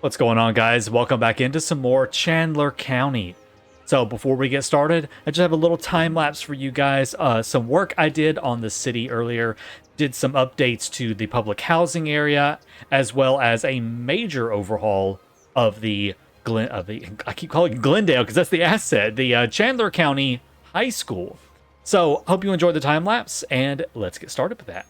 What's going on, guys? Welcome back into some more Chandler County. So before we get started, I just have a little time lapse for you guys. Some work I did on the city earlier, did some updates to the public housing area, as well as a major overhaul of the I keep calling it Glendale because that's the asset, the Chandler County High School. So hope you enjoyed the time lapse, and let's get started with that.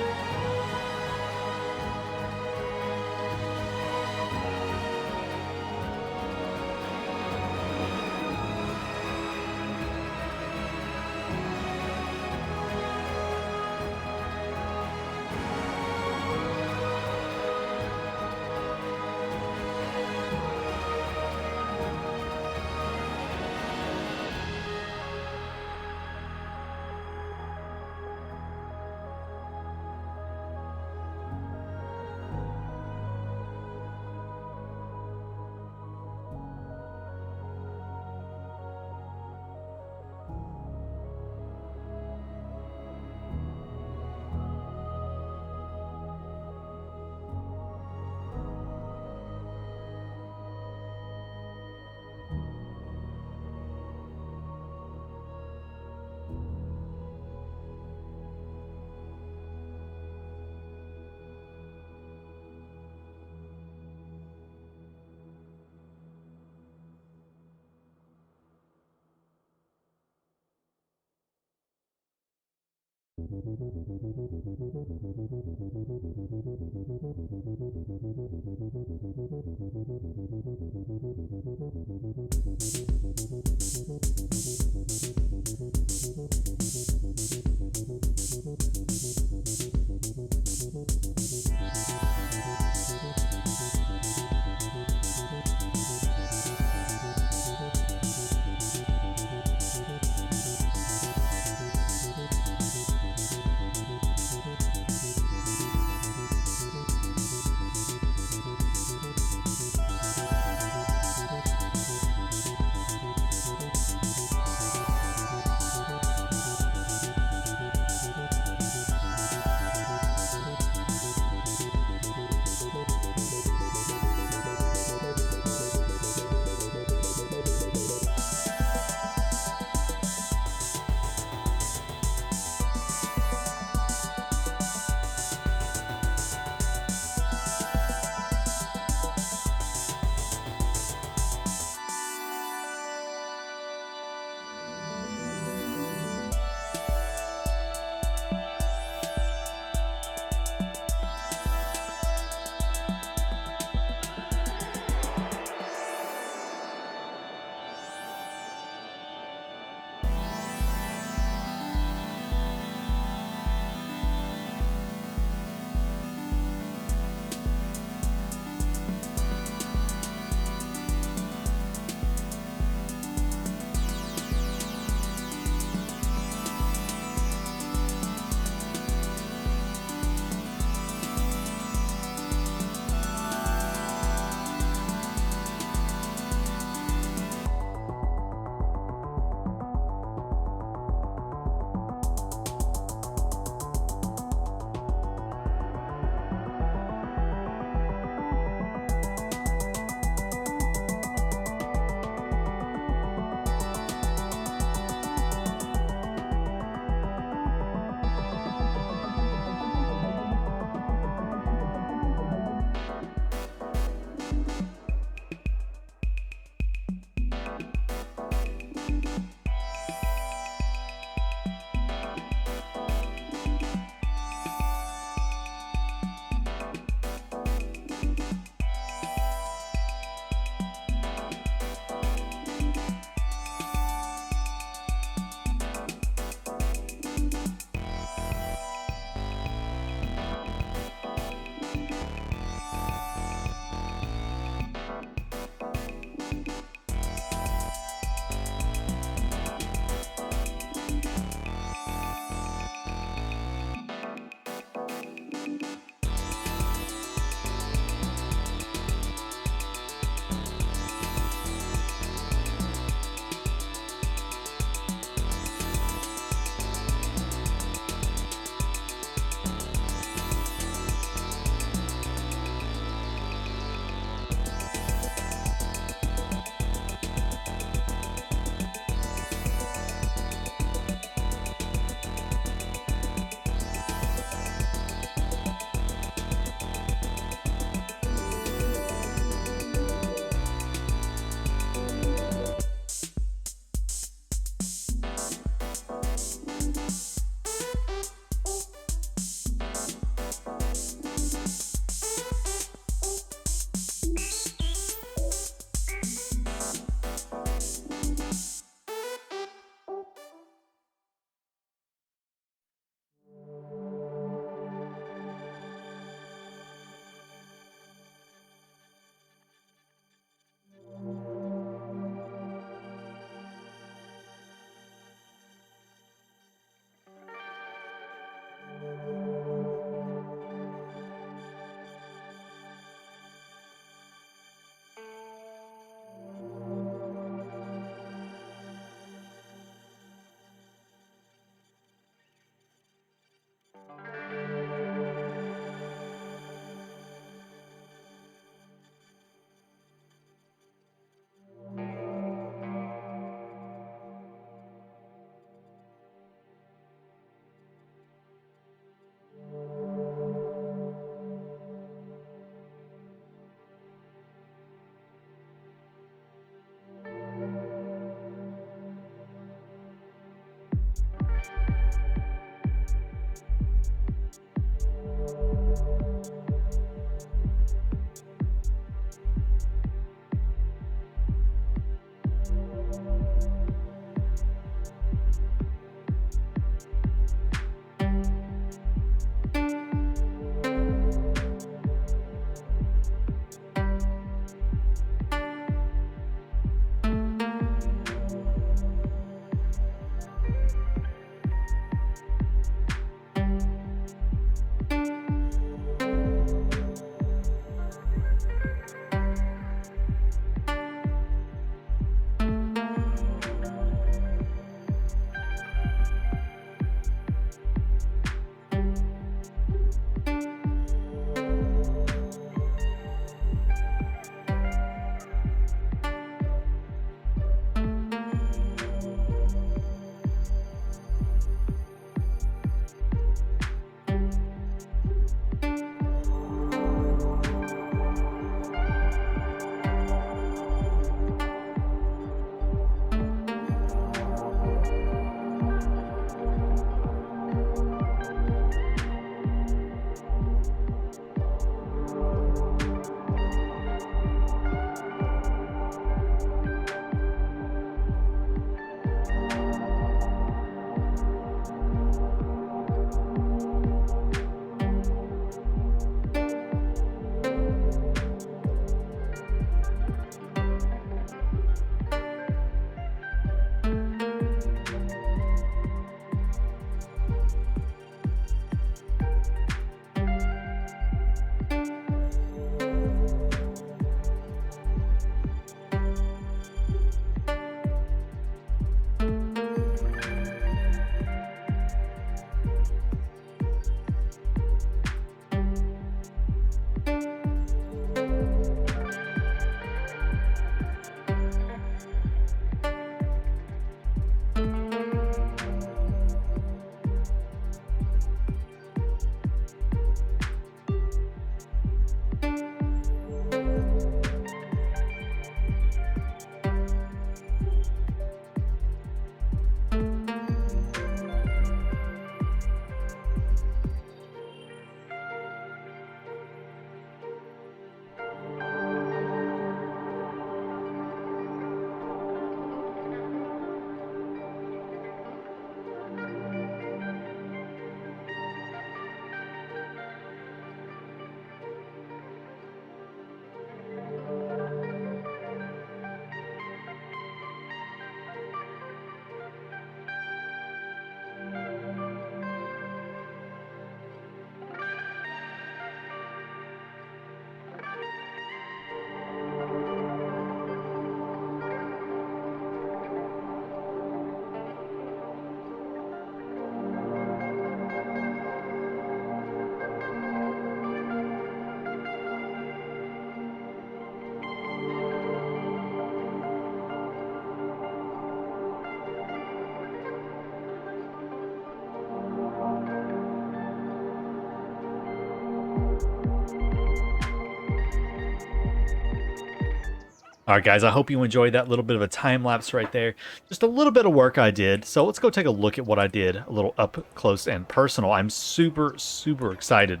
All right, guys, I hope you enjoyed that little bit of a time lapse right there. Just a little bit of work I did. So let's go take a look at what I did a little up close and personal. I'm super, super excited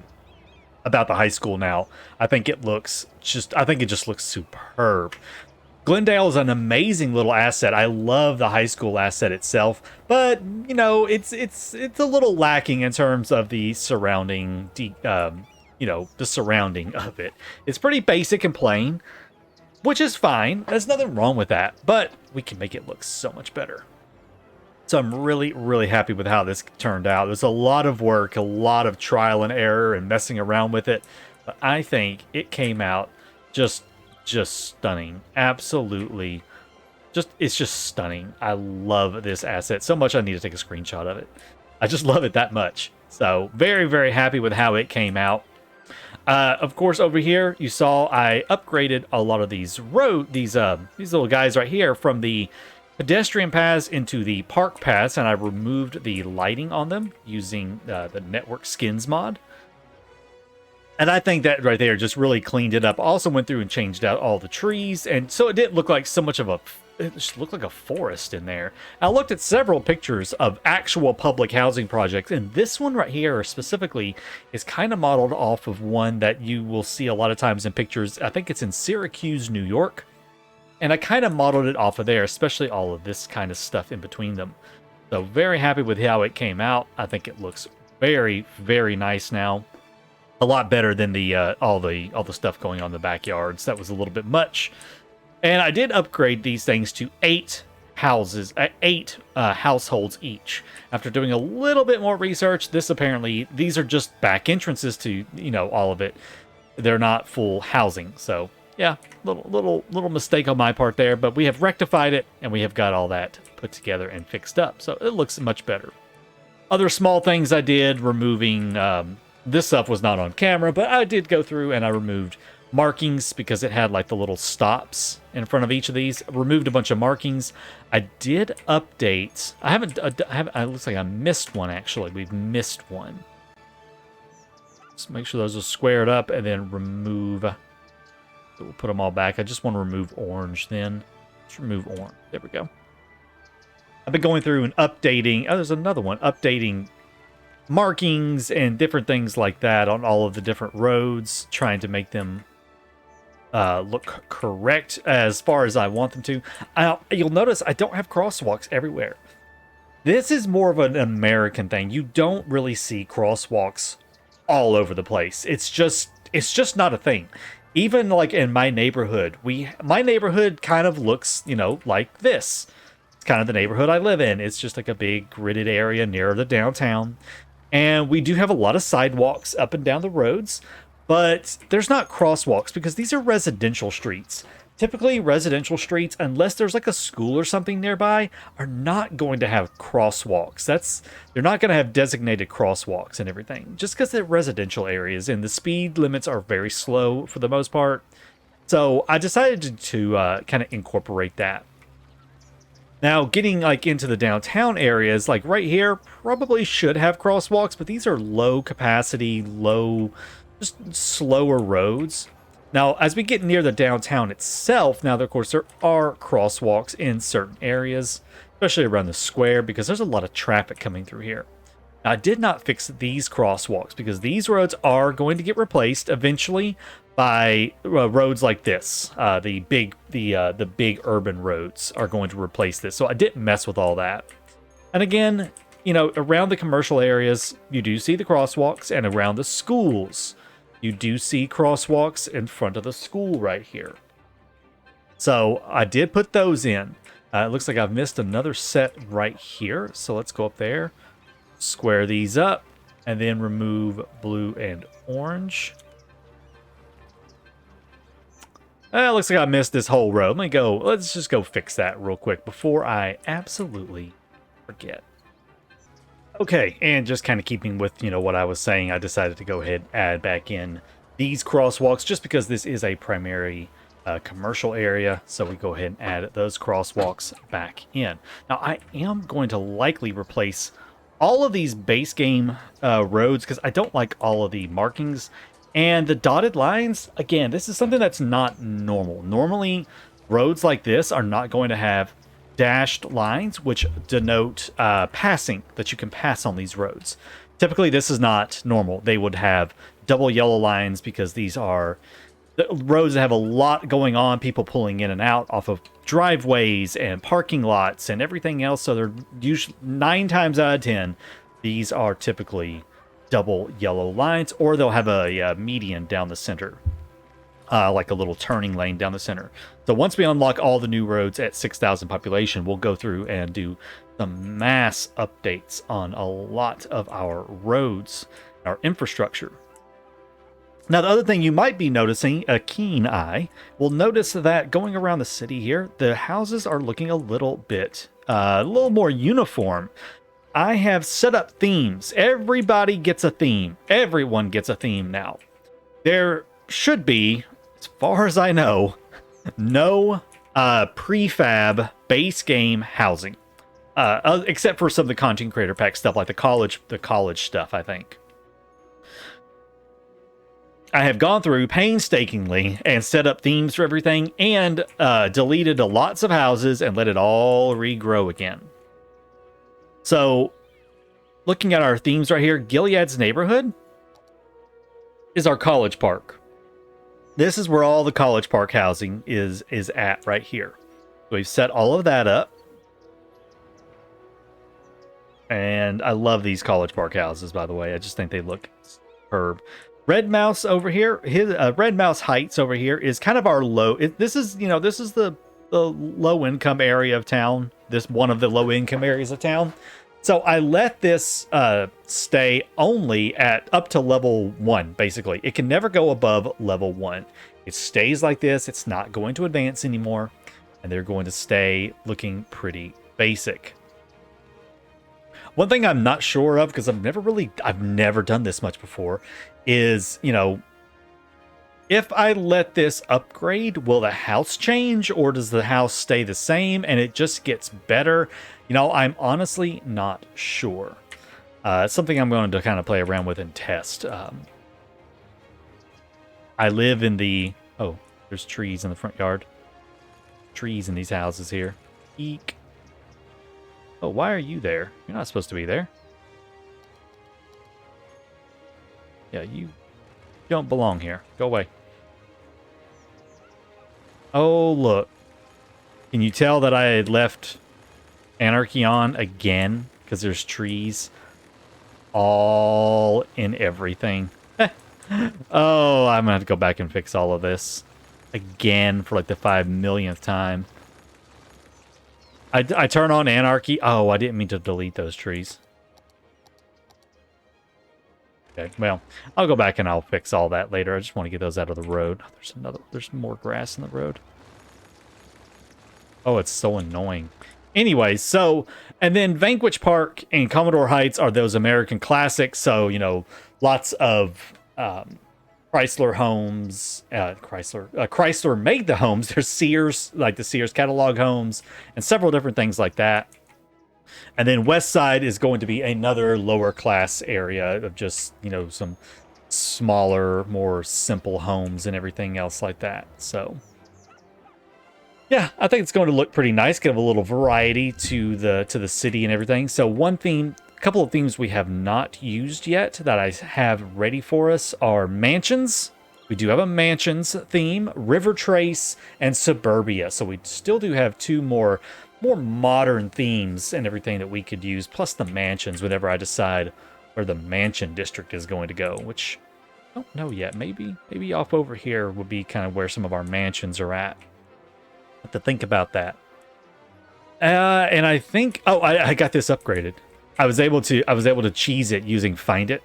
about the high school now. I think it just looks superb. Glendale is an amazing little asset. I love the high school asset itself, but you know, it's a little lacking in terms of the surrounding, the surrounding of it. It's pretty basic and plain, which is fine. There's nothing wrong with that, but we can make it look so much better. So I'm really, really happy with how this turned out. There's a lot of work, a lot of trial and error and messing around with it, but I think it came out just stunning. Absolutely. It's just stunning. I love this asset so much I need to take a screenshot of it. I just love it that much. So very, very happy with how it came out. Of course, over here, you saw I upgraded a lot of these these little guys right here from the pedestrian paths into the park paths, and I removed the lighting on them using the network skins mod. And I think that right there just really cleaned it up. Also went through and changed out all the trees, and so it didn't look like so much of a... It just looked like a forest in there. I looked at several pictures of actual public housing projects, and this one right here specifically is kind of modeled off of one that you will see a lot of times in pictures. I think it's in Syracuse, New York. And I kind of modeled it off of there, especially all of this kind of stuff in between them. So very happy with how it came out. I think it looks very, very nice now. A lot better than the all the stuff going on in the backyards. That was a little bit much. And I did upgrade these things to 8 houses, 8 households each. After doing a little bit more research, these are just back entrances to, all of it. They're not full housing. So yeah, little mistake on my part there, but we have rectified it and we have got all that put together and fixed up. So it looks much better. Other small things I did, removing, this stuff was not on camera, but I did go through and I removed markings because it had like the little stops in front of each of these. Removed a bunch of markings. I did update. I haven't. It looks like I missed one actually. We've missed one. Let's make sure those are squared up and then remove. So we'll put them all back. I just want to remove orange then. Let's remove orange. There we go. I've been going through and updating. Oh, there's another one. Updating markings and different things like that on all of the different roads, trying to make them look correct as far as I want them to. You'll notice I don't have crosswalks everywhere. This is more of an American thing. You don't really see crosswalks all over the place. It's just not a thing. Even like in my neighborhood, my neighborhood kind of looks, like this. It's kind of the neighborhood I live in. It's just like a big gridded area near the downtown. And we do have a lot of sidewalks up and down the roads, but there's not crosswalks because these are residential streets. Typically, residential streets, unless there's like a school or something nearby, are not going to have crosswalks. They're not going to have designated crosswalks and everything, just because they're residential areas and the speed limits are very slow for the most part. So I decided to kind of incorporate that. Now, getting like into the downtown areas, like right here, probably should have crosswalks, but these are low capacity, just slower roads. Now, as we get near the downtown itself, now, of course, there are crosswalks in certain areas, especially around the square, because there's a lot of traffic coming through here. Now, I did not fix these crosswalks because these roads are going to get replaced eventually by roads like this. The big urban roads are going to replace this. So I didn't mess with all that. And again, around the commercial areas, you do see the crosswalks, and around the schools, you do see crosswalks in front of the school right here. So I did put those in. It looks like I've missed another set right here. So let's go up there, square these up, and then remove blue and orange. It looks like I missed this whole row. Let's just go fix that real quick before I absolutely forget. Okay, and just kind of keeping with, what I was saying, I decided to go ahead and add back in these crosswalks just because this is a primary commercial area. So we go ahead and add those crosswalks back in. Now, I am going to likely replace all of these base game roads because I don't like all of the markings. And the dotted lines, again, this is something that's not normal. Normally, roads like this are not going to have dashed lines, which denote passing, that you can pass on these roads. Typically, this is not normal. They would have double yellow lines because these are the roads that have a lot going on, people pulling in and out off of driveways and parking lots and everything else. So they're usually 9 times out of 10, these are typically double yellow lines, or they'll have a median down the center, like a little turning lane down the center. So once we unlock all the new roads at 6,000 population, we'll go through and do some mass updates on a lot of our roads, our infrastructure. Now, the other thing you might be noticing, a keen eye, will notice that going around the city here, the houses are looking a little bit, a little more uniform. I have set up themes. Everybody gets a theme. Everyone gets a theme now. There should be, as far as I know, no prefab base game housing, except for some of the content creator pack stuff, like the college stuff, I think. I have gone through painstakingly and set up themes for everything, and deleted lots of houses and let it all regrow again. So, looking at our themes right here, Gilead's neighborhood is our college park. This is where all the college park housing is at right here. So we've set all of that up. And I love these college park houses, by the way. I just think they look superb. Red Mouse over here, Red Mouse Heights over here is kind of our low. This is the low income area of town. This one of the low income areas of town. So I let this stay only at up to level 1. Basically, it can never go above level 1. It stays like this. It's not going to advance anymore, and they're going to stay looking pretty basic. One thing I'm not sure of, because I've never done this much before, is, if I let this upgrade, will the house change, or does the house stay the same and it just gets better? I'm honestly not sure. It's something I'm going to kind of play around with and test. I live in the... Oh, there's trees in the front yard. Trees in these houses here. Eek. Oh, why are you there? You're not supposed to be there. Yeah, you don't belong here. Go away. Oh, look. Can you tell that I had left Anarchy on again? Because there's trees all in everything. Oh, I'm going to have to go back and fix all of this again for like the 5 millionth time. I turn on Anarchy. Oh, I didn't mean to delete those trees. Okay, well, I'll go back and I'll fix all that later. I just want to get those out of the road. There's more grass in the road. Oh, it's so annoying. Anyway, so, and then Vanquish Park and Commodore Heights are those American classics. So, lots of Chrysler homes. Chrysler made the homes. There's Sears, like the Sears catalog homes, and several different things like that. And then West Side is going to be another lower class area of just, some smaller, more simple homes and everything else like that. So, yeah, I think it's going to look pretty nice. Give a little variety to the city and everything. So couple of themes we have not used yet that I have ready for us are mansions. We do have a mansions theme, River Trace, and Suburbia. So we still do have 2 more modern themes and everything that we could use, plus the mansions whenever I decide where the mansion district is going to go, which I don't know yet. Maybe off over here would be kind of where some of our mansions are at. Have to think about that. And I think, I got this upgraded. I was able to cheese it using Find It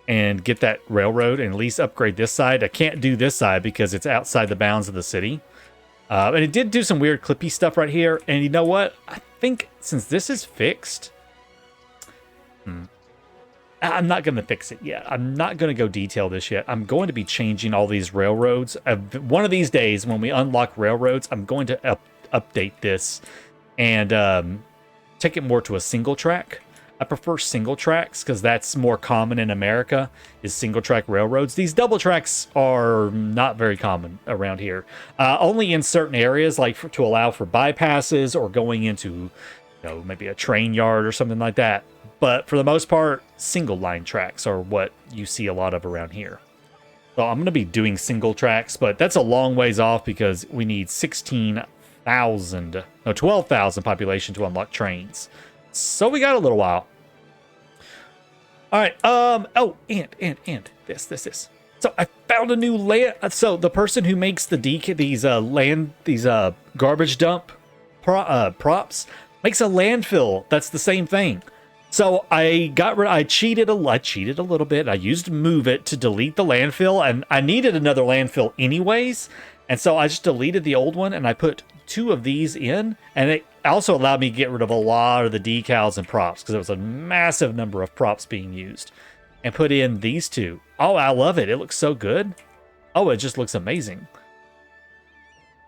and get that railroad and at least upgrade this side. I can't do this side because it's outside the bounds of the city. And it did do some weird clippy stuff right here. And you know what? I think since this is fixed, I'm not going to fix it yet. I'm not going to go detail this yet. I'm going to be changing all these railroads. One of these days when we unlock railroads, I'm going to update this and take it more to a single track. I prefer single tracks because that's more common in America, is single track railroads. These double tracks are not very common around here. Only in certain areas, like to allow for bypasses or going into, maybe a train yard or something like that. But for the most part, single line tracks are what you see a lot of around here. So I'm going to be doing single tracks, but that's a long ways off because we need 12,000 population to unlock trains. So we got a little while. All right. Oh, and this. So I found a new land. So the person who makes these garbage dump props makes a landfill. That's the same thing. So I cheated a little bit. I used Move It to delete the landfill, and I needed another landfill anyways. And so I just deleted the old one, and I put 2 of these in, and it also allowed me to get rid of a lot of the decals and props because there was a massive number of props being used, and put in these 2. Oh, I love it. It looks so good. Oh, it just looks amazing.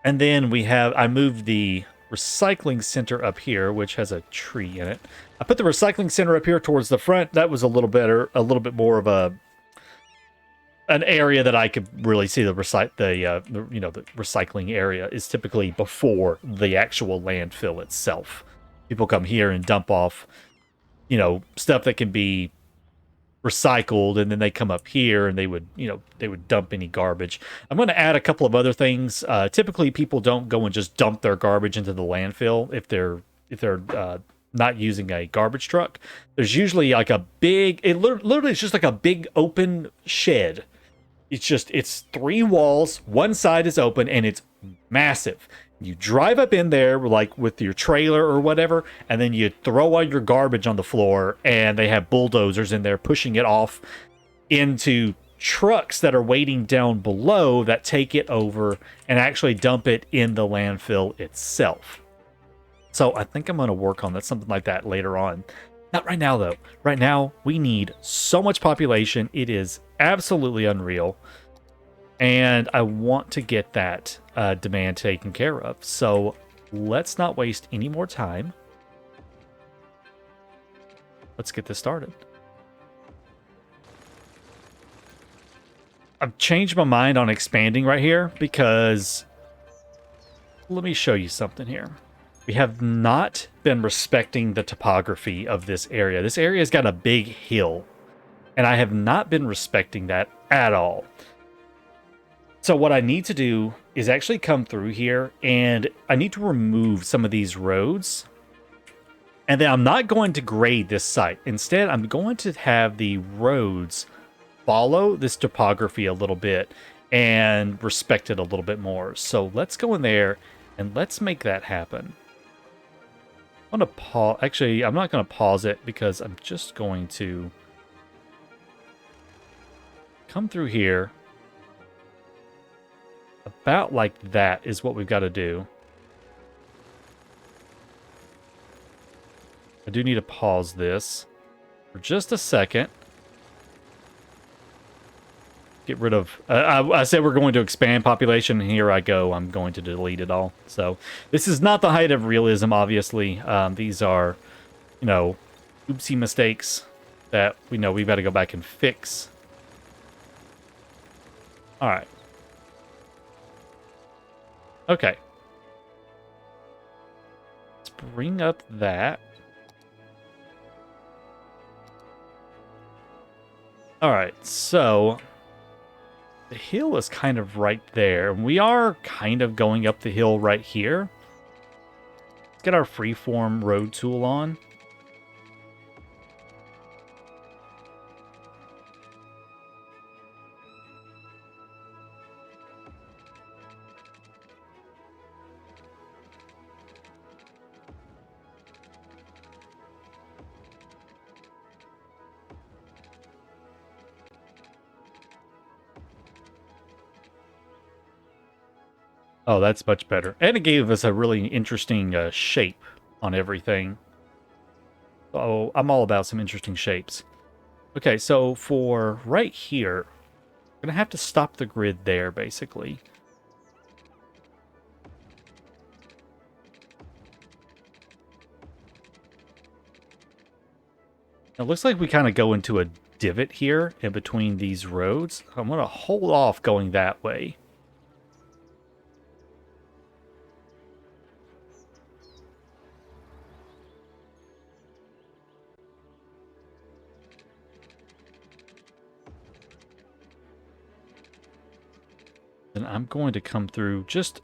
And then I moved the recycling center up here, which has a tree in it. I put the recycling center up here towards the front. That was a little more of an area that I could really see the recycling area is typically before the actual landfill itself. People come here and dump off, stuff that can be recycled, and then they come up here and they would dump any garbage. I'm going to add a couple of other things. Typically people don't go and just dump their garbage into the landfill if they're not using a garbage truck. There's usually like literally it's just like a big open shed. It's 3 walls, one side is open, and it's massive. You drive up in there like with your trailer or whatever, and then you throw all your garbage on the floor, and they have bulldozers in there pushing it off into trucks that are waiting down below that take it over and actually dump it in the landfill itself. So I think I'm going to work on that, something like that later on. Not right now, though. Right now, we need so much population. It is absolutely unreal. And I want to get that demand taken care of. So let's not waste any more time. Let's get this started. I've changed my mind on expanding right here because let me show you something here. We have not been respecting the topography of this area. This area has got a big hill, and I have not been respecting that at all. So what I need to do is actually come through here, and I need to remove some of these roads. And then I'm not going to grade this site. Instead, I'm going to have the roads follow this topography a little bit and respect it a little bit more. So let's go in there and let's make that happen. I'm going to pause. Actually, I'm not going to pause it because I'm just going to come through here. About like that is what we've got to do. I do need to pause this for just a second. Get rid of... I said we're going to expand population, and here I go. I'm going to delete it all. So this is not the height of realism, obviously. These are, oopsie mistakes that we know we've got to go back and fix. All right. Okay. Let's bring up that. All right, so the hill is kind of right there. We are kind of going up the hill right here. Let's get our freeform road tool on. Oh, that's much better. And it gave us a really interesting shape on everything. Oh, I'm all about some interesting shapes. Okay, so for right here, I'm going to have to stop the grid there, basically. It looks like we kind of go into a divot here in between these roads. I'm going to hold off going that way. And I'm going to come through just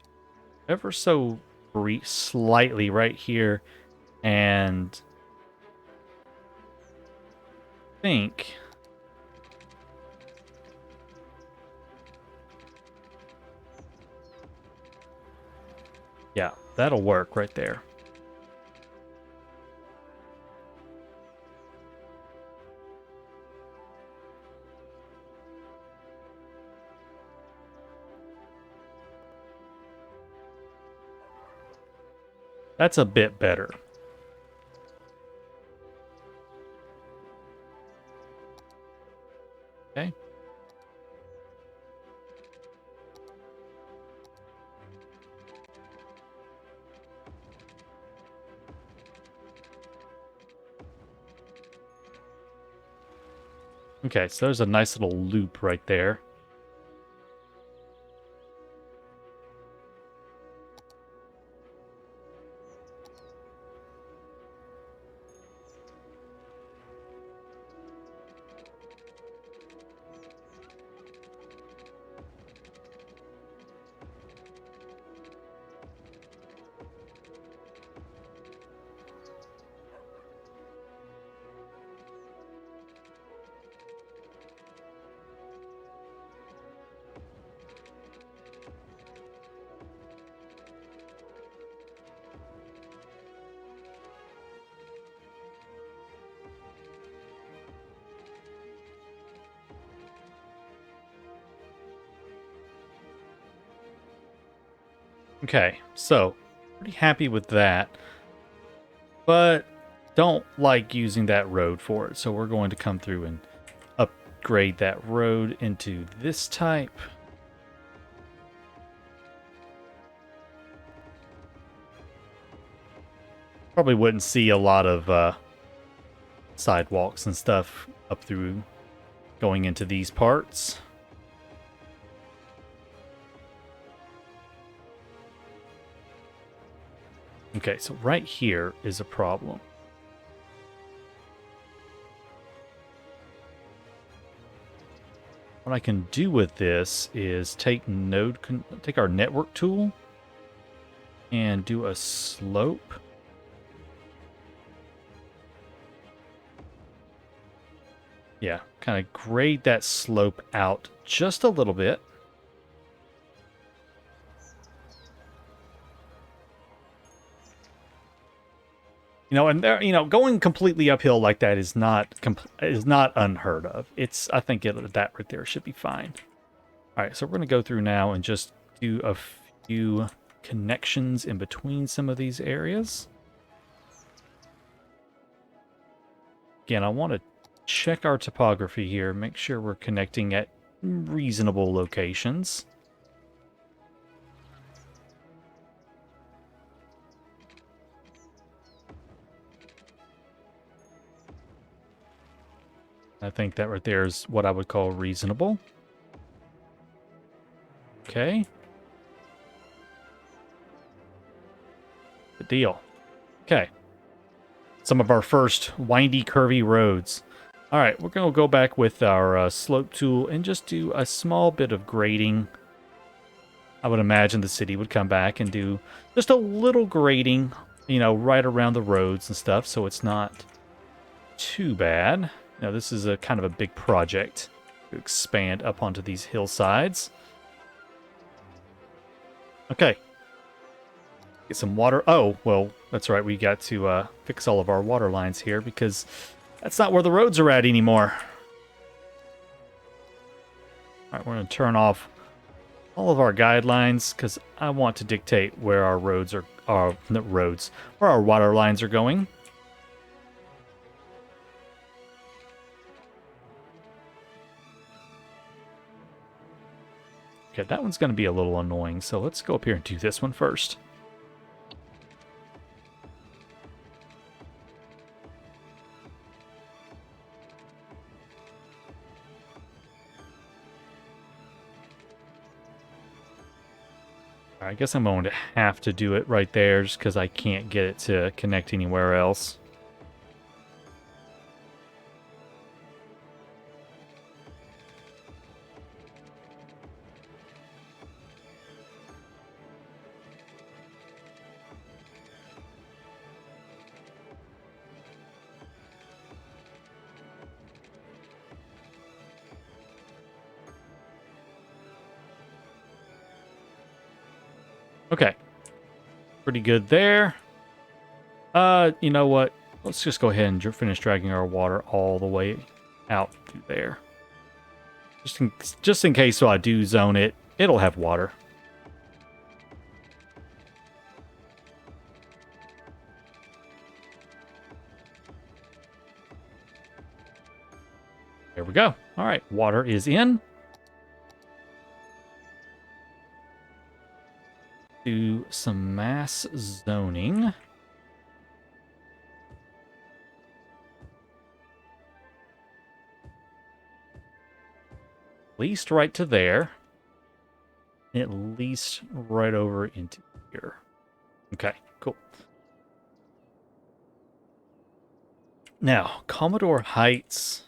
ever so slightly right here, and think yeah, that'll work right there. That's a bit better. Okay. Okay, so there's a nice little loop right there. Okay, so pretty happy with that, but don't like using that road for it. So we're going to come through and upgrade that road into this type. Probably wouldn't see a lot of sidewalks and stuff up through going into these parts. Okay, so right here is a problem. What I can do with this is take our network tool and do a slope. Yeah, kind of grade that slope out just a little bit. You know, and there, you know, going completely uphill like that is not unheard of. I think that right there should be fine. All right, so we're going to go through now and just do a few connections in between some of these areas. Again, I want to check our topography here, make sure we're connecting at reasonable locations. I think that right there is what I would call reasonable. Okay. Good deal. Okay. Some of our first windy, curvy roads. All right, we're going to go back with our slope tool and just do a small bit of grading. I would imagine the city would come back and do just a little grading, you know, right around the roads and stuff, so it's not too bad. Now, this is a kind of a big project to expand up onto these hillsides. Okay. Get some water. Oh, well, that's right. We got to fix all of our water lines here because that's not where the roads are at anymore. All right, we're going to turn off all of our guidelines because I want to dictate where our roads are, where our water lines are going. Okay, that one's going to be a little annoying, so let's go up here and do this one first. I guess I'm going to have to do it right there just because I can't get it to connect anywhere else. Okay. Pretty good there. You know what? Let's just go ahead and finish dragging our water all the way out to there. Just in case so I do zone it, it'll have water. There we go. All right, water is in. Do some mass zoning. At least right to there. At least right over into here. Okay, cool. Now, Commodore Heights.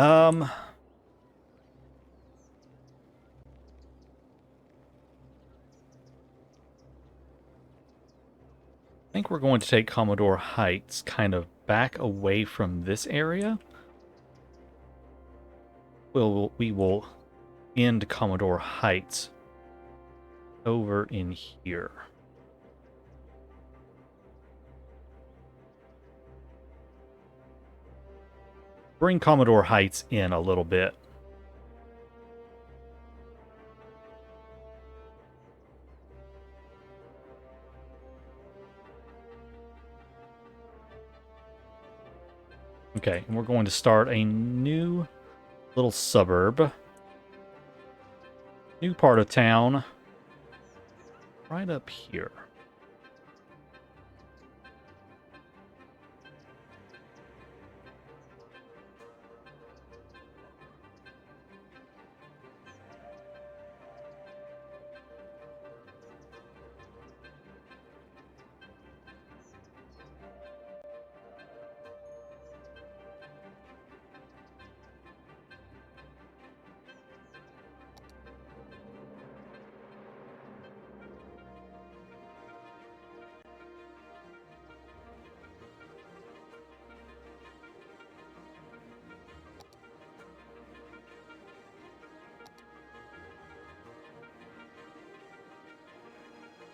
I think we're going to take Commodore Heights kind of back away from this area. We will end Commodore Heights over in here. Bring Commodore Heights in a little bit. Okay, and we're going to start a new little suburb. New part of town. Right up here.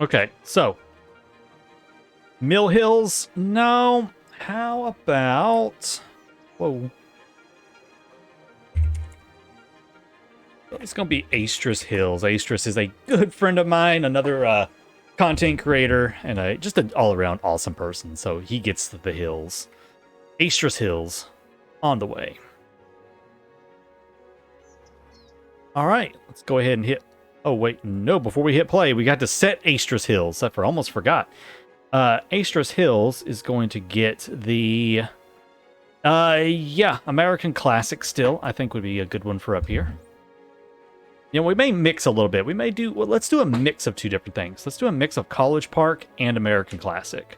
Okay, so Mill Hills, no. How about... Whoa. It's going to be Astris Hills. Astris is a good friend of mine, another content creator, and just an all-around awesome person, so he gets the hills. Astris Hills, on the way. All right, let's go ahead and hit... Oh, wait, no, before we hit play, we got to set Astris Hills. I almost forgot. Astris Hills is going to get the... yeah, American Classic still, I think would be a good one for up here. You know, we may mix a little bit. We may do... Well, let's do a mix of two different things. Let's do a mix of College Park and American Classic.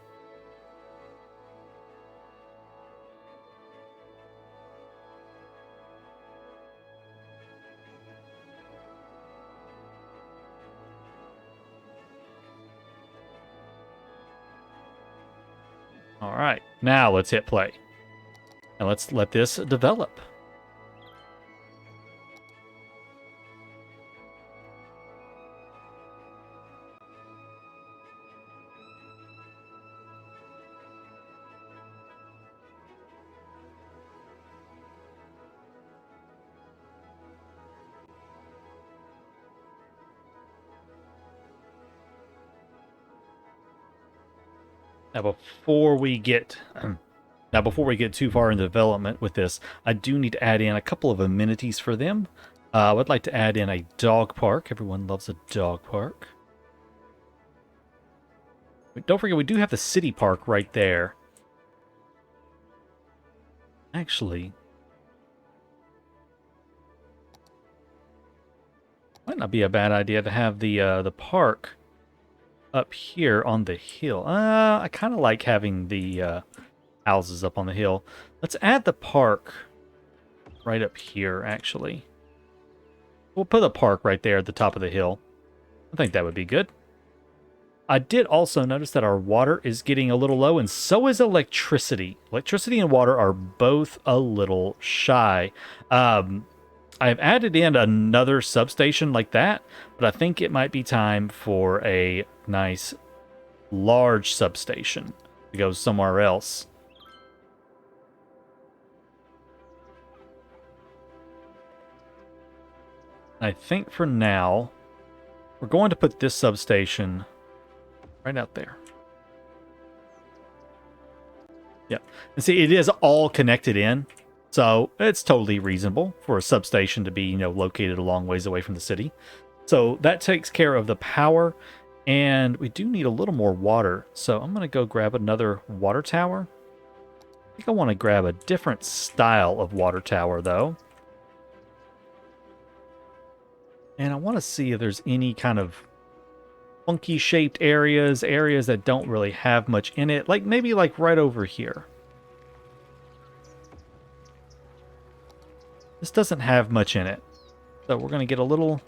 All right, now let's hit play. And let's let this develop. Now, before we get too far into development with this, I do need to add in a couple of amenities for them. I would like to add in a dog park. Everyone loves a dog park. But don't forget, we do have the city park right there. Actually, might not be a bad idea to have the park up here on the hill. I kind of like having the houses up on the hill. Let's add the park right up here, actually. We'll put a park right there at the top of the hill. I think that would be good. I did also notice that our water is getting a little low, and so is electricity. Electricity and water are both a little shy. I've added in another substation like that, but I think it might be time for a nice large substation to go somewhere else. I think for now, we're going to put this substation right out there. Yep. And see, it is all connected in, so it's totally reasonable for a substation to be, located a long ways away from the city. So that takes care of the power, and we do need a little more water. So I'm going to go grab another water tower. I think I want to grab a different style of water tower, though. And I want to see if there's any kind of funky shaped areas that don't really have much in it. Like maybe like right over here. This doesn't have much in it. So we're going to get a little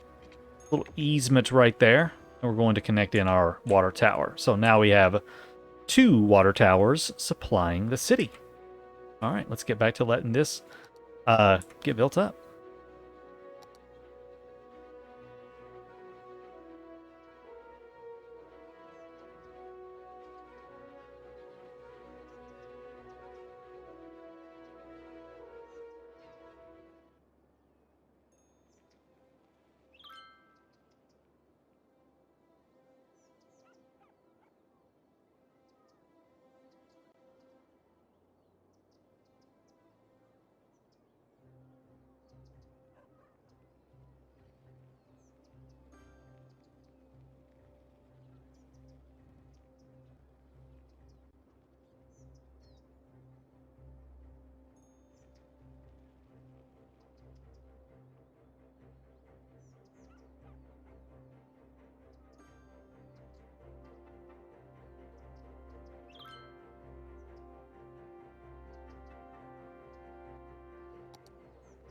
easement right there. And we're going to connect in our water tower. So now we have 2 water towers supplying the city. All right, let's get back to letting this get built up.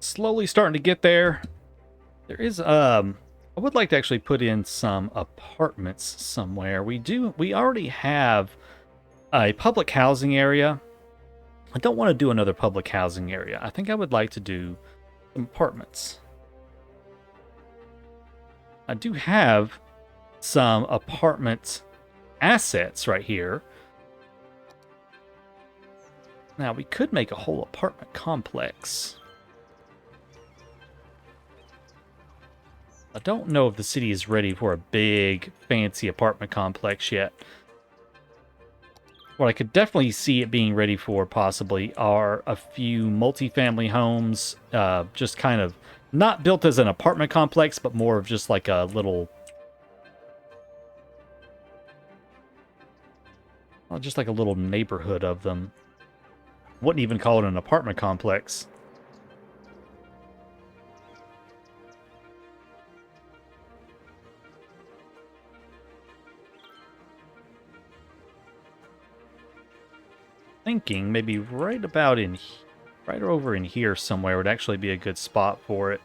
Slowly starting to get there. There is I would like to actually put in some apartments somewhere. We already have a public housing area. I don't want to do another public housing area. I think I would like to do some apartments. I do have some apartment assets right here. Now we could make a whole apartment complex. I don't know if the city is ready for a big, fancy apartment complex yet. What I could definitely see it being ready for, possibly, are a few multifamily homes, just kind of not built as an apartment complex, but more of just like a little... well, just like a little neighborhood of them. Wouldn't even call it an apartment complex. Thinking maybe right over in here somewhere would actually be a good spot for it.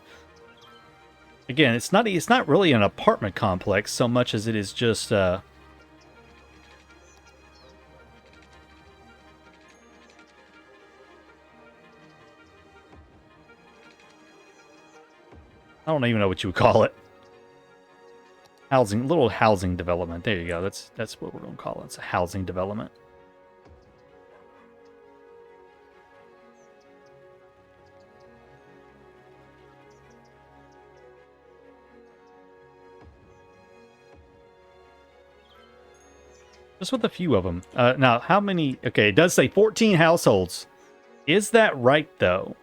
Again, it's not really an apartment complex so much as it is just I don't even know what you would call it. Little housing development. There you go. That's what we're going to call it. It's a housing development. Just with a few of them. Now, how many... okay, it does say 14 households. Is that right, though?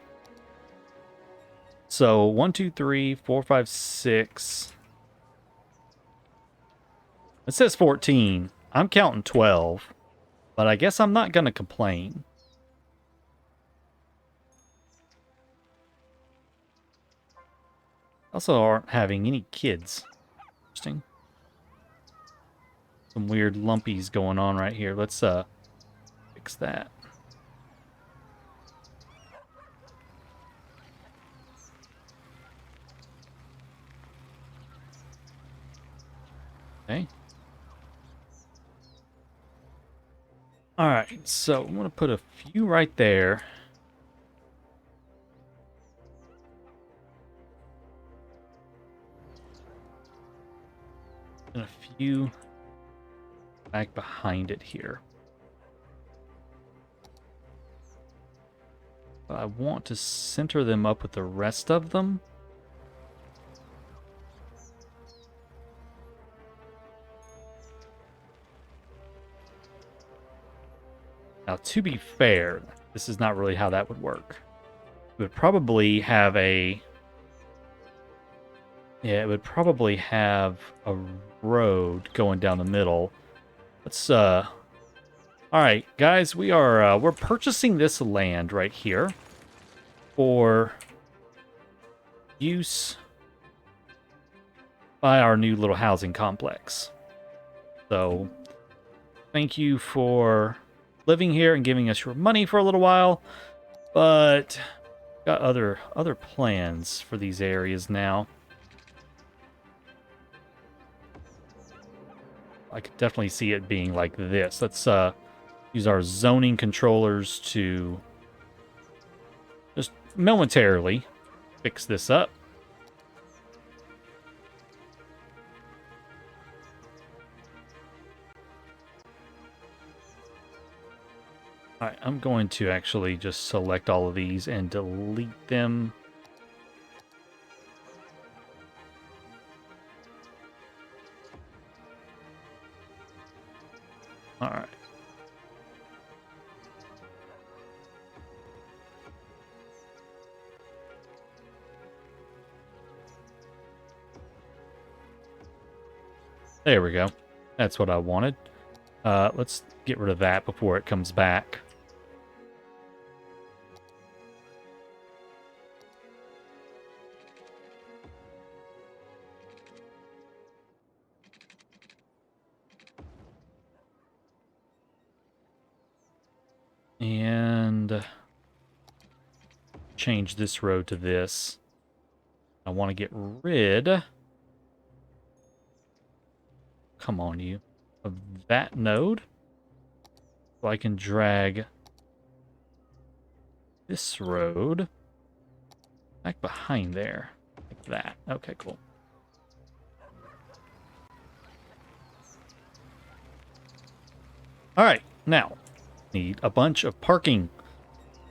So, 1, 2, 3, 4, 5, 6... it says 14. I'm counting 12. But I guess I'm not going to complain. Also aren't having any kids. Interesting. Some weird lumpies going on right here. Let's fix that. Okay. All right, so I'm gonna put a few right there. And a few back behind it here. But I want to center them up with the rest of them. Now, to be fair, this is not really how that would work. It would probably have a... Yeah, it would probably have a road going down the middle. Let's, All right, guys, we're purchasing this land right here for use by our new little housing complex. So, thank you for living here and giving us your money for a little while, but got other plans for these areas now. I could definitely see it being like this. Let's use our zoning controllers to just momentarily fix this up. All right, I'm going to actually just select all of these and delete them. All right. There we go. That's what I wanted. Let's get rid of that before it comes back. And change this road to this. I want to get rid... Come on, you. Of that node. So I can drag this road back behind there. Like that. Okay, cool. Alright, now. Need a bunch of parking.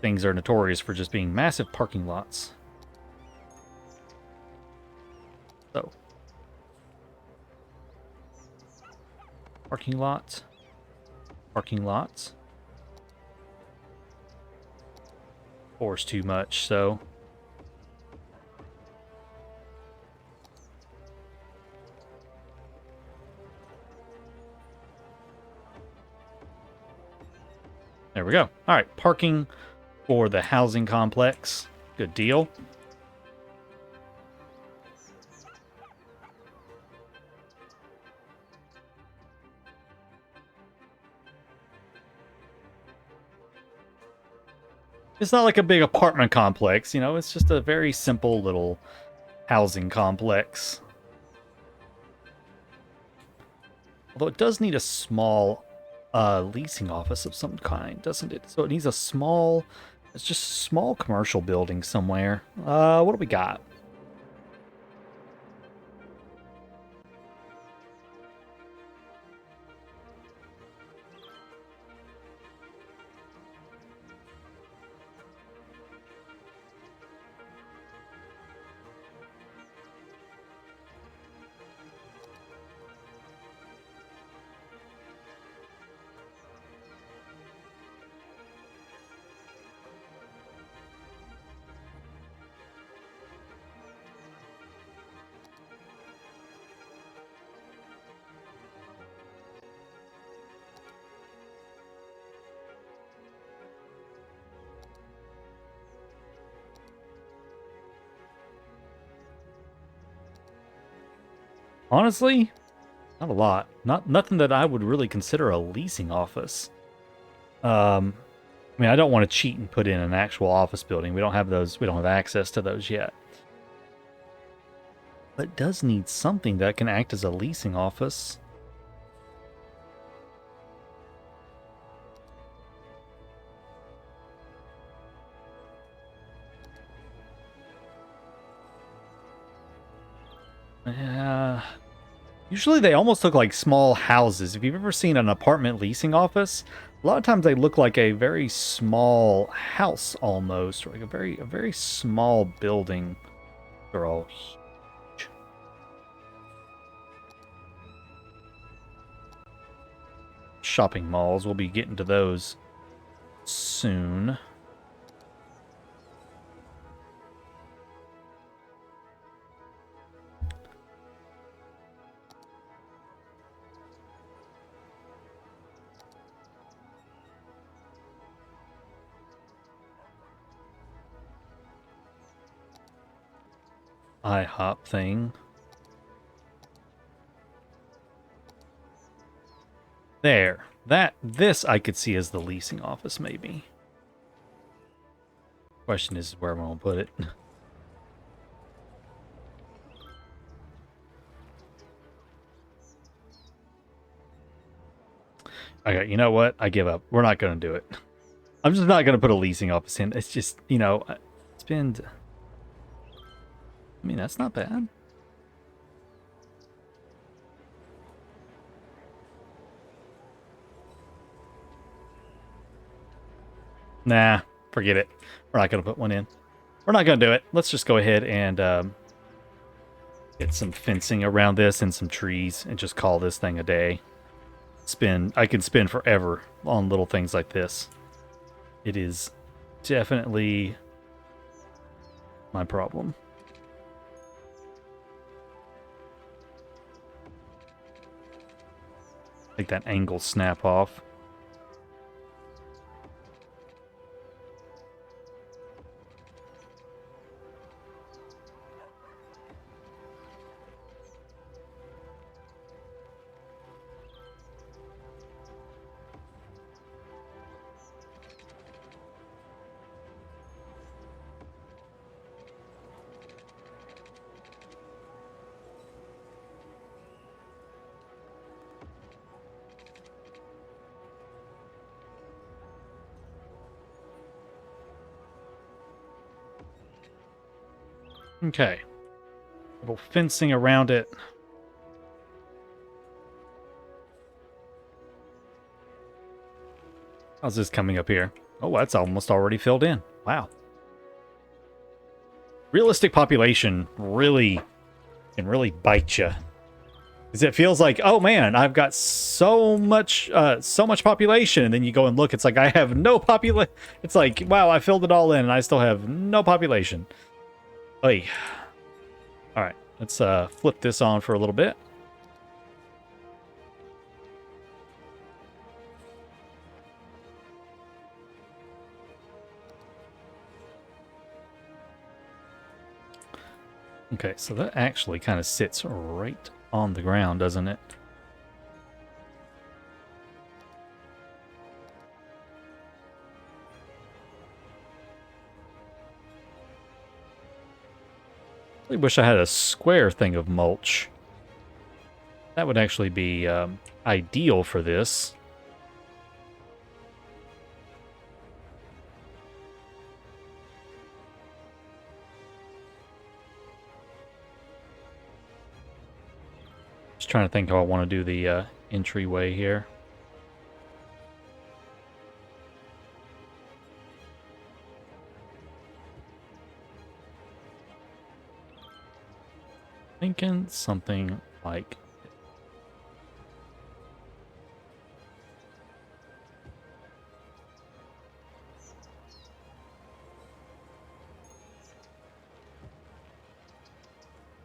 Things are notorious for just being massive parking lots. So. Parking lots. Parking lots. Four's too much, so... There we go. All right, parking for the housing complex. Good deal. It's not like a big apartment complex, you know, it's just a very simple little housing complex. Although it does need a small leasing office of some kind, doesn't it? So it needs a small, it's just a small commercial building somewhere. What do we got? Honestly, not a lot. Nothing that I would really consider a leasing office. I mean, I don't want to cheat and put in an actual office building. We don't have those. We don't have access to those yet. But it does need something that can act as a leasing office. Usually they almost look like small houses. If you've ever seen an apartment leasing office, a lot of times they look like a very small house almost, or like a very small building. They're all huge. Shopping malls, we'll be getting to those soon. IHOP thing. There. This I could see as the leasing office, maybe. Question is where I'm going to put it. Okay, you know what? I give up. We're not going to do it. I'm just not going to put a leasing office in. It's just, you know, spend... I mean, that's not bad. Nah, forget it. We're not going to put one in. We're not going to do it. Let's just go ahead and get some fencing around this and some trees and just call this thing a day. I can spend forever on little things like this. It is definitely my problem. Make that angle snap off. Okay. Little fencing around it. How's this coming up here? Oh, that's almost already filled in. Wow. Realistic population really can really bite you. Because it feels like, oh man, I've got so much population, and then you go and look, it's like I have no population. It's like, wow, I filled it all in, and I still have no population. Oy. All right, let's flip this on for a little bit. Okay, so that actually kind of sits right on the ground, doesn't it? I wish I had a square thing of mulch. That would actually be ideal for this. Just trying to think how I want to do the entryway here. Thinking something like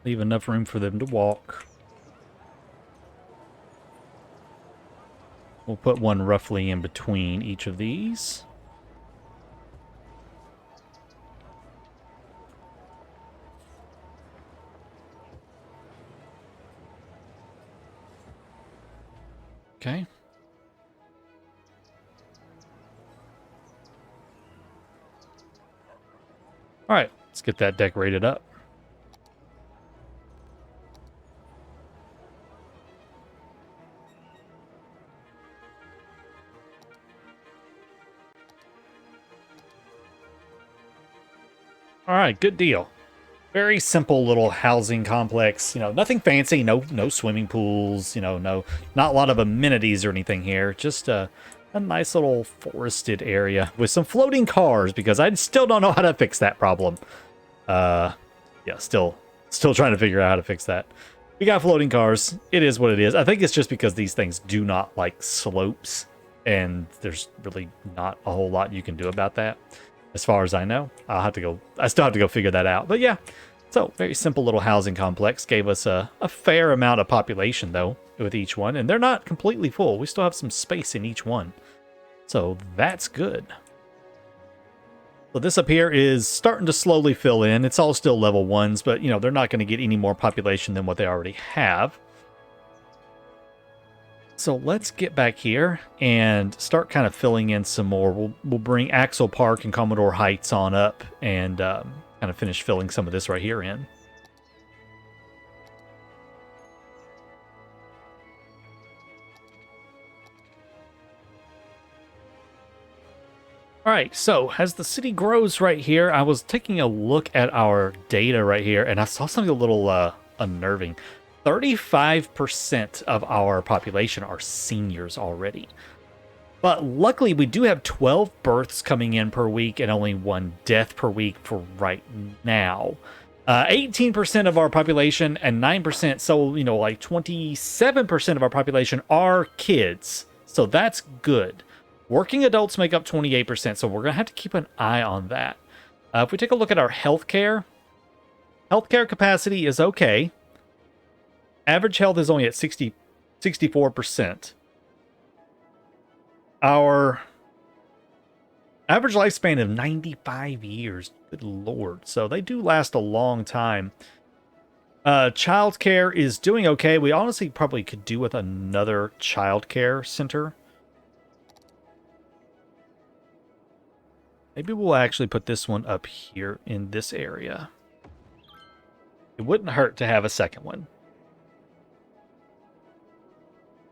leave enough room for them to walk. We'll put one roughly in between each of these. Okay. All right, let's get that decorated up. All right, good deal. Very simple little housing complex. You know, nothing fancy. No swimming pools. You know, not a lot of amenities or anything here. Just a nice little forested area with some floating cars because I still don't know how to fix that problem. Yeah, still trying to figure out how to fix that. We got floating cars. It is what it is. I think it's just because these things do not like slopes, and there's really not a whole lot you can do about that. As far as I know, I still have to go figure that out. But yeah, so very simple little housing complex. Gave us a fair amount of population though with each one, and they're not completely full. We still have some space in each one, so that's good. So this up here is starting to slowly fill in. It's all still level 1s, but you know, they're not going to get any more population than what they already have. So let's get back here and start kind of filling in some more. We'll bring Axel Park and Commodore Heights on up and kind of finish filling some of this right here in. All right, so as the city grows right here, I was taking a look at our data right here, and I saw something a little unnerving. 35% of our population are seniors already. But luckily, we do have 12 births coming in per week and only 1 death per week for right now. 18% of our population and 9%, so, you know, like 27% of our population are kids. So that's good. Working adults make up 28%, so we're going to have to keep an eye on that. If we take a look at our healthcare capacity is okay. Average health is only at 64%. Our average lifespan of 95 years. Good lord. So they do last a long time. Childcare is doing okay. We honestly probably could do with another childcare center. Maybe we'll actually put this one up here in this area. It wouldn't hurt to have a second one.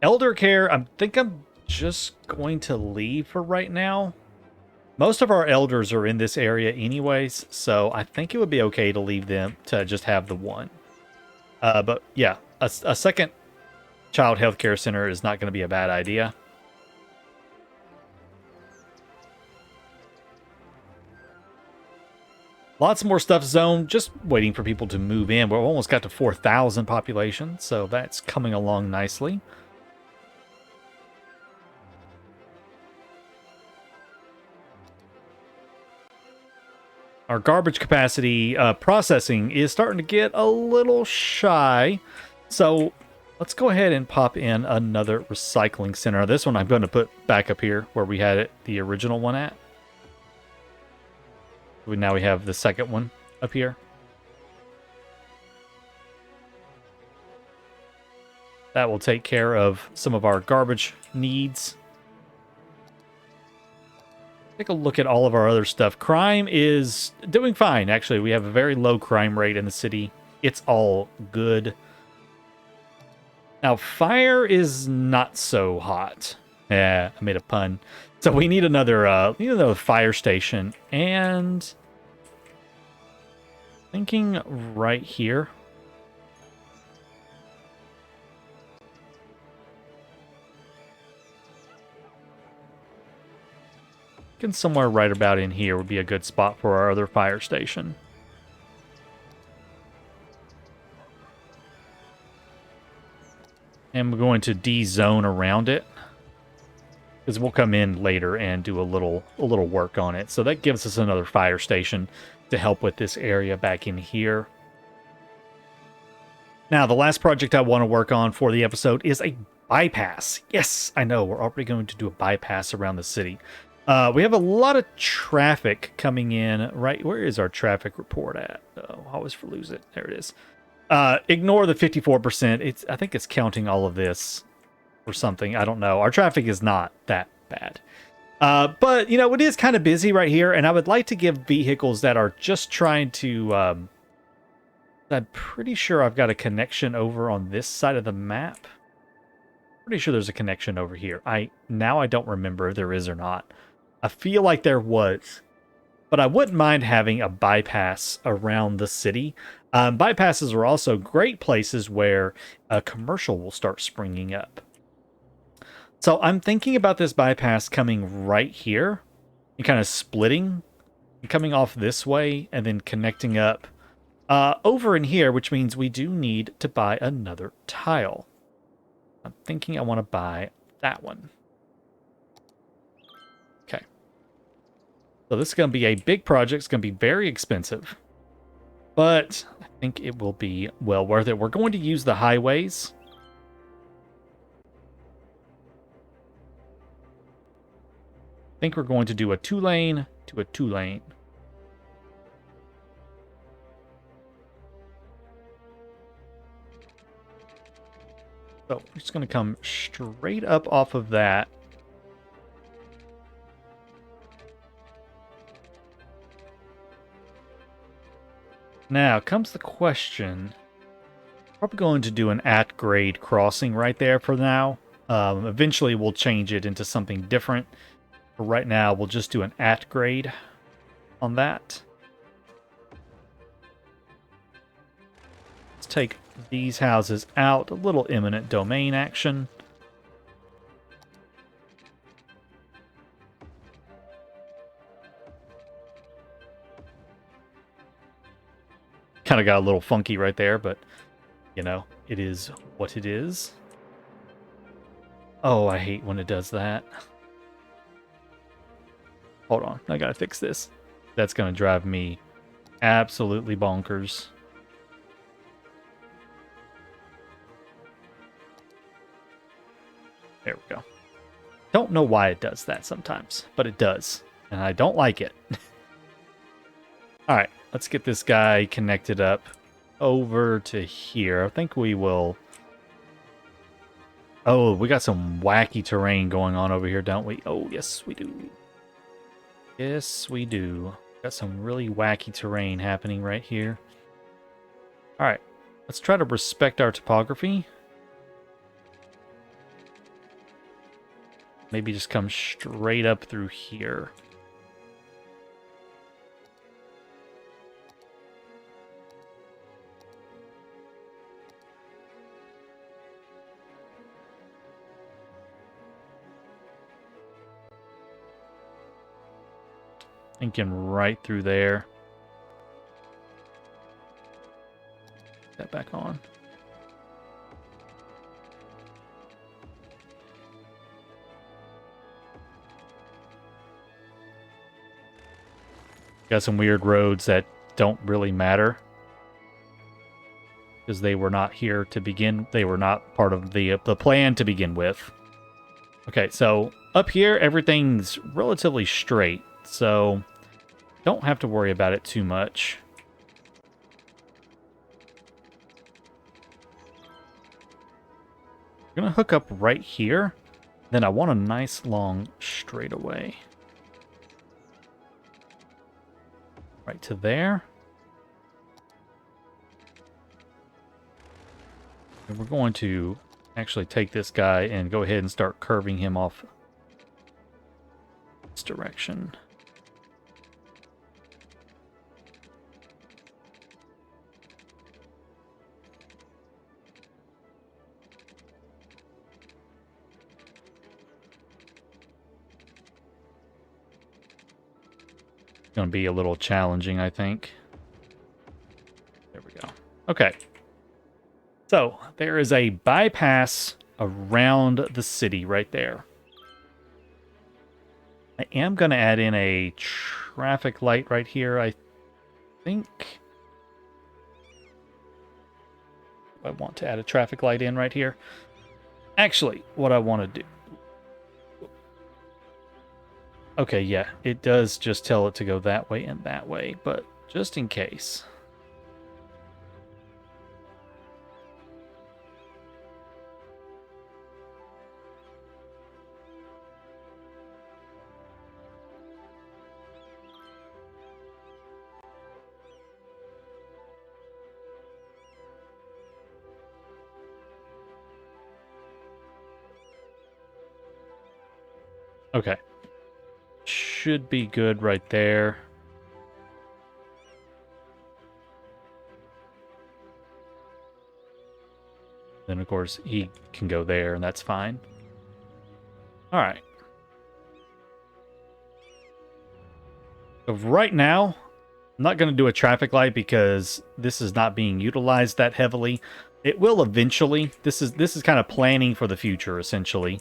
Elder care, I think I'm just going to leave for right now. Most of our elders are in this area anyways, so I think it would be okay to leave them to just have the one. But yeah, a second child healthcare center is not going to be a bad idea. Lots more stuff zoned, just waiting for people to move in. We've almost got to 4,000 population, so that's coming along nicely. Our garbage capacity processing is starting to get a little shy. So let's go ahead and pop in another recycling center. This one I'm going to put back up here where we had it, the original one at. Now we have the second one up here. That will take care of some of our garbage needs. Take a look at all of our other stuff. Crime is doing fine, actually. We have a very low crime rate in the city. It's all good. Now, fire is not so hot. Yeah, I made a pun. So we need another fire station. And thinking right here. Somewhere right about in here would be a good spot for our other fire station. And we're going to de-zone around it, because we'll come in later and do a little work on it. So that gives us another fire station to help with this area back in here. Now, the last project I want to work on for the episode is a bypass. Yes, I know, we're already going to do a bypass around the city. We have a lot of traffic coming in. Right, where is our traffic report at? Oh, I always lose it. There it is. Ignore the 54%. I think it's counting all of this. or something. I don't know. Our traffic is not that bad. But, you know, it is kind of busy right here, and I would like to give vehicles that are just trying to... I'm pretty sure I've got a connection over on this side of the map. Pretty sure there's a connection over here. Now I don't remember if there is or not. I feel like there was. But I wouldn't mind having a bypass around the city. Bypasses are also great places where a commercial will start springing up. So I'm thinking about this bypass coming right here and kind of splitting and coming off this way and then connecting up over in here, which means we do need to buy another tile. I'm thinking I want to buy that one. Okay. So this is going to be a big project. It's going to be very expensive. But I think it will be well worth it. We're going to use the highways. I think we're going to do a 2-lane to a 2-lane. So we're just going to come straight up off of that. Now comes the question. Probably going to do an at-grade crossing right there for now. Eventually we'll change it into something different. But right now we'll just do an at-grade on that. Let's take these houses out. A little eminent domain action. Kind of got a little funky right there, but, you know, it is what it is. Oh, I hate when it does that. Hold on, I gotta fix this. That's gonna drive me absolutely bonkers. There we go. Don't know why it does that sometimes, but it does. And I don't like it. Alright, let's get this guy connected up over to here. I think we will... Oh, we got some wacky terrain going on over here, don't we? Oh, yes, we do. Yes, we do. Got some really wacky terrain happening right here. Alright, let's try to respect our topography. Maybe just come straight up through here. Thinking right through there. Put that back on. Got some weird roads that don't really matter. Because they were not here to begin. They were not part of the plan to begin with. Okay, so up here, everything's relatively straight. So don't have to worry about it too much. I'm going to hook up right here. Then I want a nice long straightaway. Right to there. And we're going to actually take this guy and go ahead and start curving him off this direction. Going to be a little challenging, I think. There we go. Okay. So, there is a bypass around the city right there. I am going to add in a traffic light right here, I think. I want to add a traffic light in right here. Actually, what I want to do... Okay, yeah, it does just tell it to go that way and that way, but just in case. Okay. Should be good right there. Then, of course, he can go there, and that's fine. All right. So right now, I'm not going to do a traffic light because this is not being utilized that heavily. It will eventually. This is kind of planning for the future, essentially.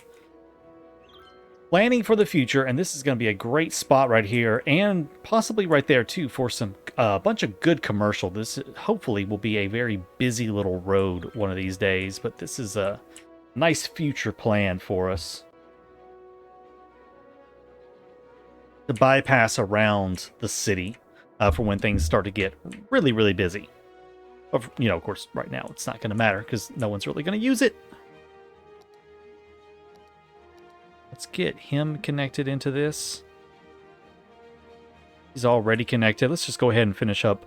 Planning for the future, and this is going to be a great spot right here, and possibly right there too for some bunch of good commercial. This hopefully will be a very busy little road one of these days, but this is a nice future plan for us to bypass around the city for when things start to get really, really busy. You know, of course, right now it's not going to matter because no one's really going to use it. Let's get him connected into this. He's already connected. Let's just go ahead and finish up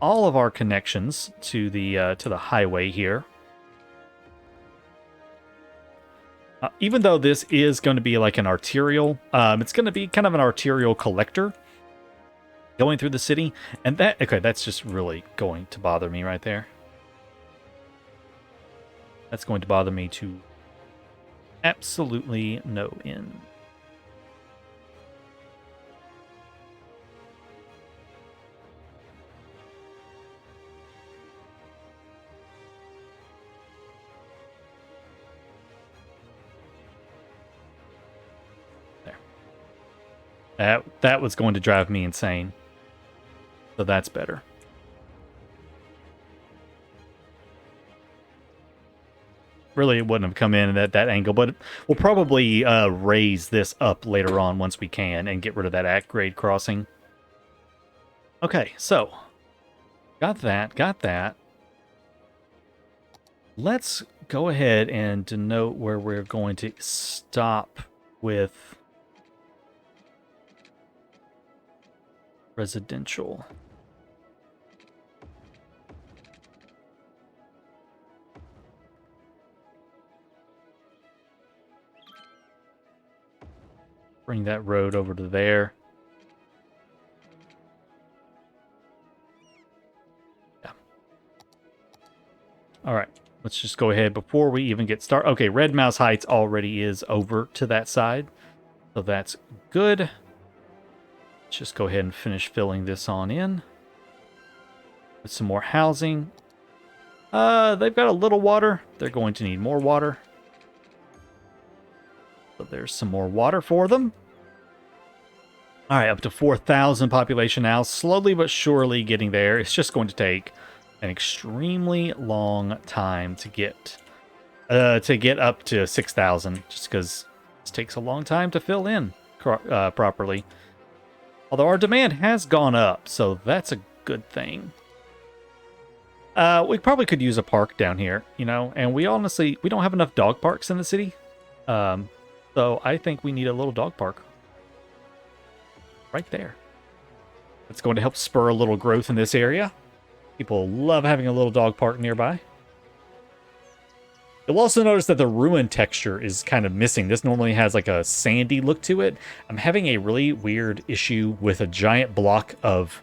all of our connections to the highway here. Even though this is going to be like an arterial, it's going to be kind of an arterial collector going through the city. And that's just really going to bother me right there. That's going to bother me to absolutely no end. There. That was going to drive me insane. So that's better. Really, it wouldn't have come in at that angle, but we'll probably raise this up later on once we can and get rid of that at-grade crossing. Okay, so got that. Let's go ahead and denote where we're going to stop with residential. Bring that road over to there. Yeah. All right. Let's just go ahead before we even get started. Okay, Red Mouse Heights already is over to that side. So that's good. Let's just go ahead and finish filling this on in. With some more housing. They've got a little water. They're going to need more water. So there's some more water for them. All right, up to 4,000 population now. Slowly but surely getting there. It's just going to take an extremely long time to get up to 6,000, just because this takes a long time to fill in properly. Although our demand has gone up, so that's a good thing. We probably could use a park down here, you know, and we don't have enough dog parks in the city. So I think we need a little dog park right there. It's going to help spur a little growth in this area. People love having a little dog park nearby. You'll also notice that the ruin texture is kind of missing. This normally has like a sandy look to it. I'm having a really weird issue with a giant block of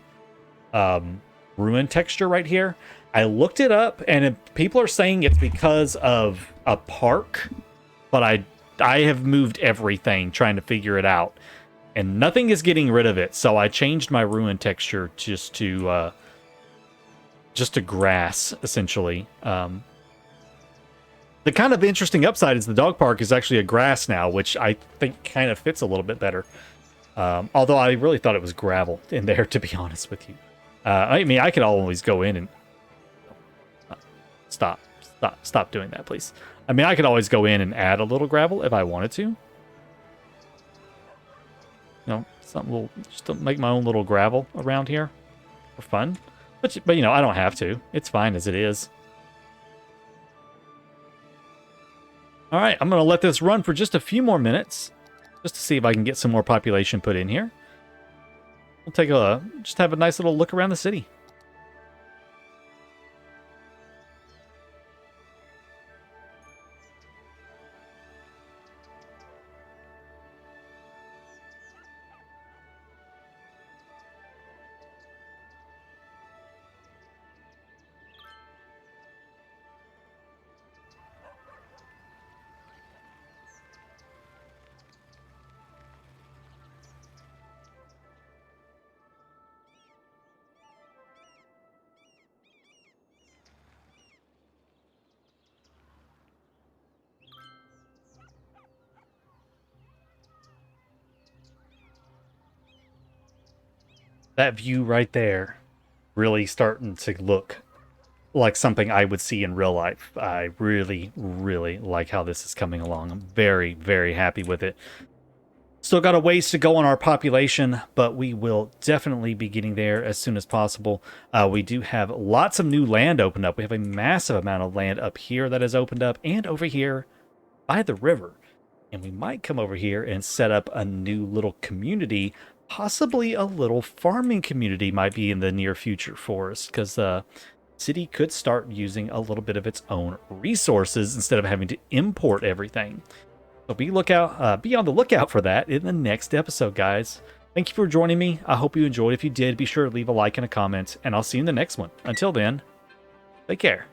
ruin texture right here. I looked it up, and people are saying it's because of a park, but I have moved everything trying to figure it out, and nothing is getting rid of it. So I changed my ruin texture just to grass, essentially. The kind of interesting upside is the dog park is actually a grass now, which I think kind of fits a little bit better. Although I really thought it was gravel in there, to be honest with you. I mean, I could always go in and stop doing that, please. I mean, I could always go in and add a little gravel if I wanted to. You know, something little, just to make my own little gravel around here for fun. But you know, I don't have to. It's fine as it is. All right, I'm going to let this run for just a few more minutes, just to see if I can get some more population put in here. We'll just have a nice little look around the city. that view right there really starting to look like something I would see in real life. I really, really like how this is coming along. I'm very, very happy with it. Still got a ways to go on our population, but we will definitely be getting there as soon as possible. We do have lots of new land opened up. We have a massive amount of land up here that has opened up and over here by the river. And we might come over here and set up a new little community. Possibly a little farming community might be in the near future for us, because city could start using a little bit of its own resources instead of having to import everything. So be on the lookout for that in the next episode, guys. Thank you for joining me. I hope you enjoyed. If you did, be sure to leave a like and a comment, and I'll see you in the next one. Until then, take care.